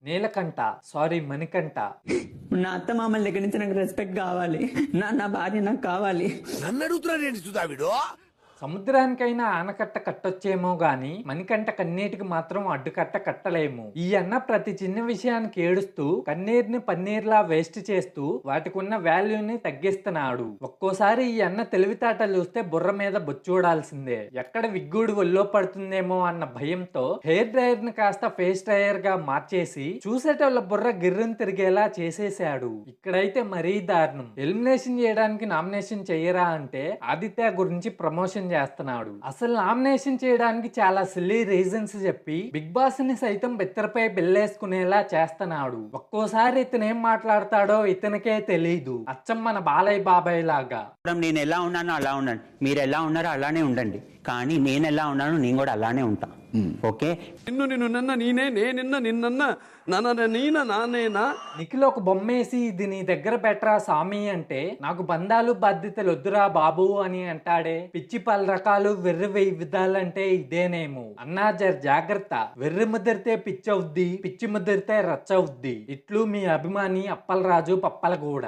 Neelakantha sorry Manikanta. నా అత్త మామల దగ్గర నుంచి నాకు రెస్పెక్ట్ కావాలి. నా భార్య నాకు కావాలి. నన్ను అడుగుతున్నాడు ఏంటి సుధావిడు? సముద్రానికైనా ఆనకట్ట కట్టొచ్చేమో గాని మణికంఠ కన్నీటికి మాత్రం అడ్డుకట్ట కట్టలేము. ఈ అన్న ప్రతి చిన్న విషయానికి ఏడుస్తూ కన్నీరుని పన్నీర్లా వేస్ట్ చేస్తూ వాటికున్న వాల్యూని తగ్గిస్తున్నాడు. ఒక్కోసారి ఈ అన్న తెలివితేటలు చూస్తే బుర్ర మీద బొచ్చూడాల్సిందే. ఎక్కడ విగ్గుడు ఒళ్ళో పడుతుందేమో అన్న భయంతో హెయిర్ డ్రైయర్ ని కాస్త ఫేస్ డ్రైయర్ గా మార్చేసి చూసేటోళ్ళ బుర్ర గిర్రను తిరిగేలా చేసేశాడు. ఇక్కడైతే మరీ దారుణం. ఎలిమినేషన్ చేయడానికి నామినేషన్ చెయ్యరా అంటే ఆదిత్య గురించి ప్రమోషన్ చేస్తున్నాడు. అసలు నామినేషన్ చేయడానికి చాలా సిల్లీ రీజన్స్ చెప్పి బిగ్ బాస్ ని సైతం బెత్తరపై బిల్లేసుకునేలా చేస్తున్నాడు. ఒక్కోసారి ఇతను ఏం మాట్లాడతాడో ఇతనికే తెలీదు. అచ్చం మన బాలయ్య బాబాయ్ లాగా. నేను ఎలా ఉన్నానో అలా ఉండండి, మీరు ఎలా ఉన్నారో అలానే ఉండండి, కానీ నేను ఎలా ఉన్నానో నేను కూడా అలానే ఉంటా. ఓకే, నిన్ను నన్న నీనే, నేనిన్న నిన్నన్న నన్న నీన నానేనా. నిఖిల్ ఒక బొమ్మేసి ఇది నీ దగ్గర పెట్టరా సామి అంటే నాకు బంధాలు బాధ్యతలు వద్దురా బాబు అని అంటాడే. పిచ్చి పలు రకాలు వెర్రి వెయ్యి విధాలంటే ఇదేనేమో. అన్నా జాగ్రత్త, వెర్రి ముదిరితే పిచ్చి అవుద్ది, పిచ్చి ముదిరితే రచ్చ అవుద్ది. ఇట్లు మీ అభిమాని అప్పలరాజు పప్పలగూడ.